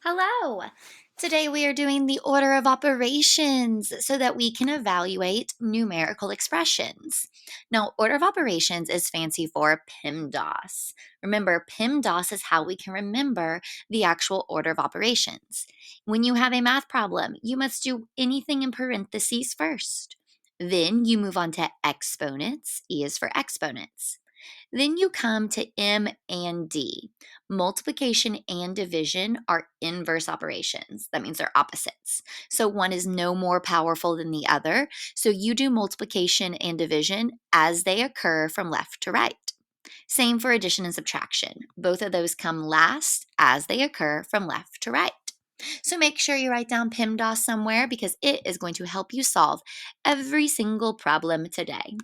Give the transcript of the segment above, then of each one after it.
Hello. Today we are doing the order of operations so that we can evaluate numerical expressions. Now, order of operations is fancy for PEMDAS. Remember, PEMDAS is how we can remember the actual order of operations. When you have a math problem, you must do anything in parentheses first. Then you move on to exponents. E is for exponents. Then you come to M and D. Multiplication and division are inverse operations. That means they're opposites. So one is no more powerful than the other. So you do multiplication and division as they occur from left to right. Same for addition and subtraction. Both of those come last as they occur from left to right. So make sure you write down PEMDAS somewhere because it is going to help you solve every single problem today.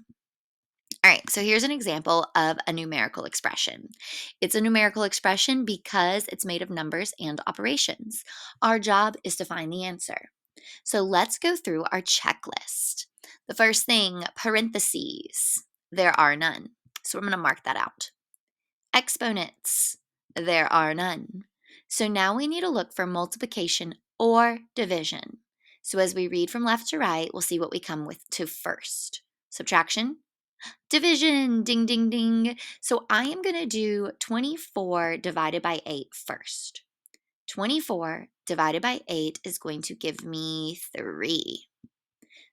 All right, so here's an example of a numerical expression. It's a numerical expression because it's made of numbers and operations. Our job is to find the answer. So let's go through our checklist. The first thing, parentheses, there are none. So I'm going to mark that out. Exponents, there are none. So now we need to look for multiplication or division. So as we read from left to right, we'll see what we come with to first. Subtraction, division, ding, ding, ding. So I am going to do 24 divided by 8 first. 24 divided by 8 is going to give me 3.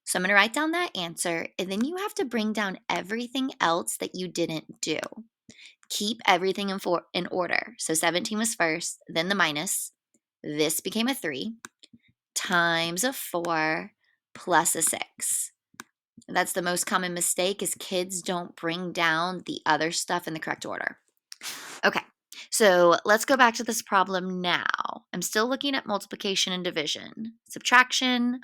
So I'm going to write down that answer, and then you have to bring down everything else that you didn't do. Keep everything in order. So 17 was first, then the minus. This became a 3 times a 4 plus a 6. That's the most common mistake is kids don't bring down the other stuff in the correct order. Okay, so let's go back to this problem now. I'm still looking at multiplication and division. Subtraction,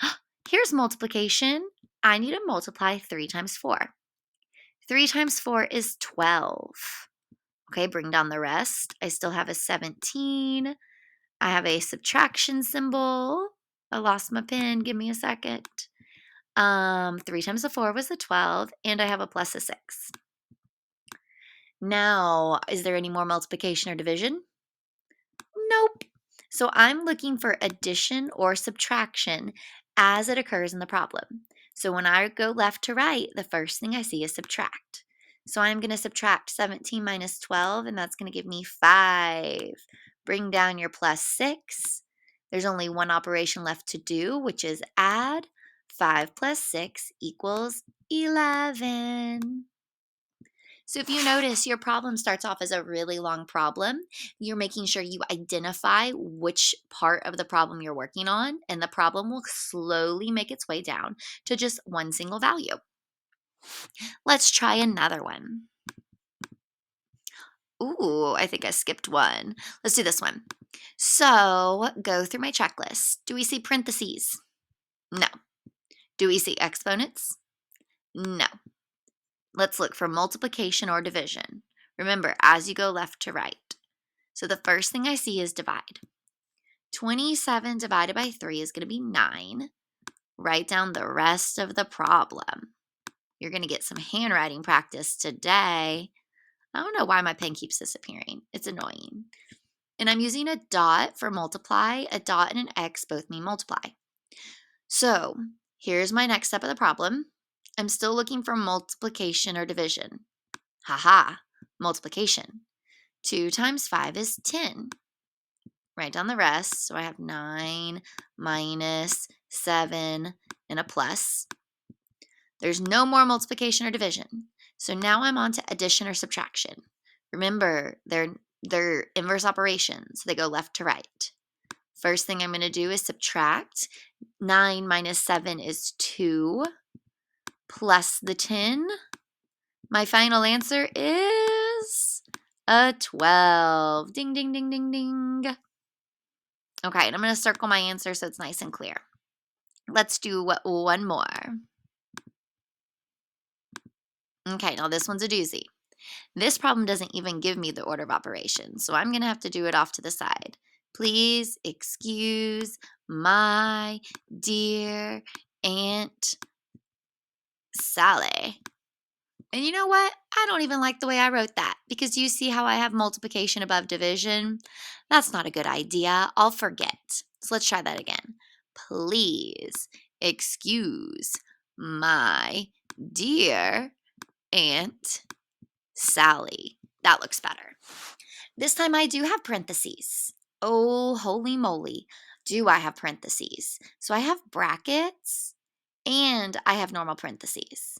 here's multiplication. I need to multiply 3 times 4. 3 times 4 is 12. Okay, bring down the rest. I still have a 17. I have a subtraction symbol. I lost my pen. Give me a second. 3 times a 4 was a 12, and I have a plus a 6. Now, is there any more multiplication or division? Nope. So I'm looking for addition or subtraction as it occurs in the problem. So when I go left to right, the first thing I see is subtract. So I'm going to subtract 17 minus 12, and that's going to give me 5. Bring down your plus 6. There's only one operation left to do, which is add. 5 plus 6 equals 11. So if you notice your problem starts off as a really long problem, you're making sure you identify which part of the problem you're working on, and the problem will slowly make its way down to just one single value. Let's try another one. Ooh, I think I skipped one. Let's do this one. So go through my checklist. Do we see parentheses? No. Do we see exponents? No. Let's look for multiplication or division. Remember, as you go left to right. So the first thing I see is divide. 27 divided by 3 is going to be 9. Write down the rest of the problem. You're going to get some handwriting practice today. I don't know why my pen keeps disappearing. It's annoying. And I'm using a dot for multiply. A dot and an X both mean multiply. So here's my next step of the problem. I'm still looking for multiplication or division. Haha, multiplication. 2 times 5 is 10. Write down the rest. So I have 9 minus 7 and a plus. There's no more multiplication or division. So now I'm on to addition or subtraction. Remember, they're inverse operations. They go left to right. First thing I'm going to do is subtract. 9 minus 7 is 2 plus the 10. My final answer is a 12. Ding, ding, ding, ding, ding. Okay, and I'm going to circle my answer so it's nice and clear. Let's do one more. Okay, now this one's a doozy. This problem doesn't even give me the order of operations, so I'm going to have to do it off to the side. Please excuse my dear Aunt Sally. And you know what? I don't even like the way I wrote that because you see how I have multiplication above division? That's not a good idea. I'll forget. So let's try that again. Please excuse my dear Aunt Sally. That looks better. This time I do have parentheses. Oh, holy moly. Do I have parentheses? So I have brackets and I have normal parentheses.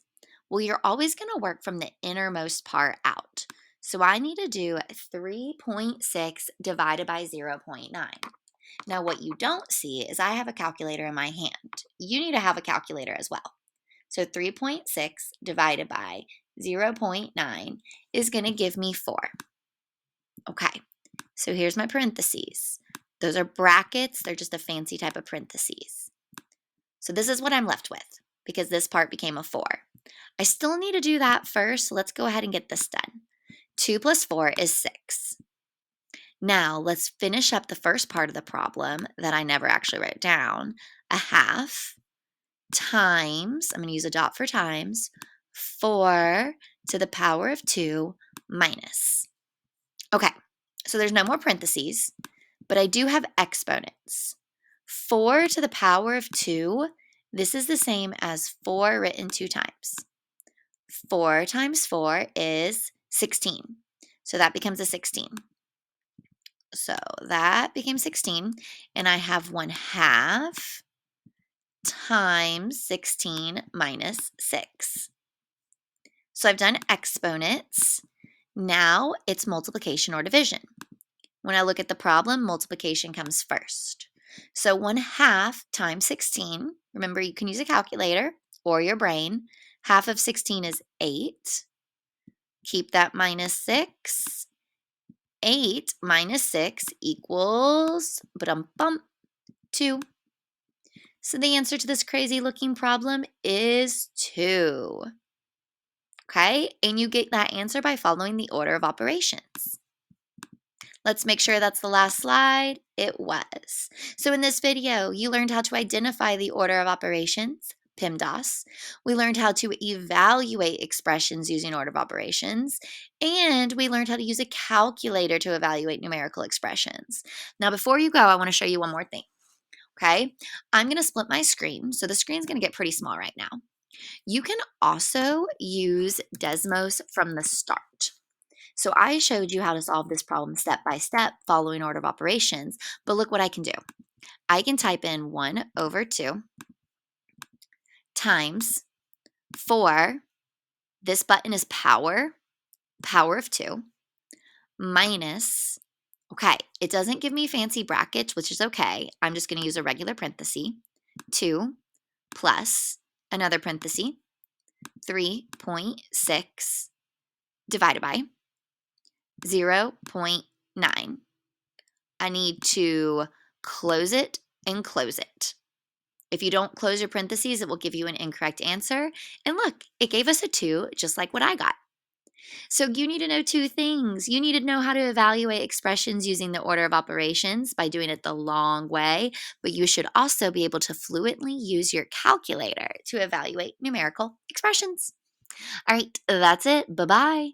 Well, you're always going to work from the innermost part out. So I need to do 3.6 divided by 0.9. Now, what you don't see is I have a calculator in my hand. You need to have a calculator as well. So 3.6 divided by 0.9 is going to give me 4. Okay, so here's my parentheses. Those are brackets. They're just a fancy type of parentheses. So this is what I'm left with because this part became a 4. I still need to do that first, so let's go ahead and get this done. 2 plus 4 is 6. Now let's finish up the first part of the problem that I never actually wrote down. A half times, I'm going to use a dot for times, 4 to the power of 2 minus. Okay, so there's no more parentheses, but I do have exponents. 4 to the power of 2, this is the same as 4 written 2 times. 4 times 4 is 16. So that becomes a 16. So that became 16. And I have 1/2 times 16 minus 6. So I've done exponents. Now it's multiplication or division. When I look at the problem, multiplication comes first. So 1/2 times 16, remember you can use a calculator or your brain. Half of 16 is 8. Keep that minus 6. 8 minus 6 equals 2. So the answer to this crazy looking problem is 2. Okay, and you get that answer by following the order of operations. Let's make sure that's the last slide. It was. So in this video, you learned how to identify the order of operations, PEMDAS. We learned how to evaluate expressions using order of operations, and we learned how to use a calculator to evaluate numerical expressions. Now, before you go, I want to show you one more thing. Okay, I'm going to split my screen. So the screen's going to get pretty small right now. You can also use Desmos from the start. So I showed you how to solve this problem step by step following order of operations, but look what I can do. I can type in 1/2 times 4, this button is power of 2, minus, okay, it doesn't give me fancy brackets, which is okay. I'm just going to use a regular parenthesis, 2 plus another parenthesis, 3.6 divided by 0.9. I need to close it and close it. If you don't close your parentheses, it will give you an incorrect answer. And look, it gave us a 2, just like what I got. So you need to know 2 things. You need to know how to evaluate expressions using the order of operations by doing it the long way, but you should also be able to fluently use your calculator to evaluate numerical expressions. All right, that's it. Bye-bye.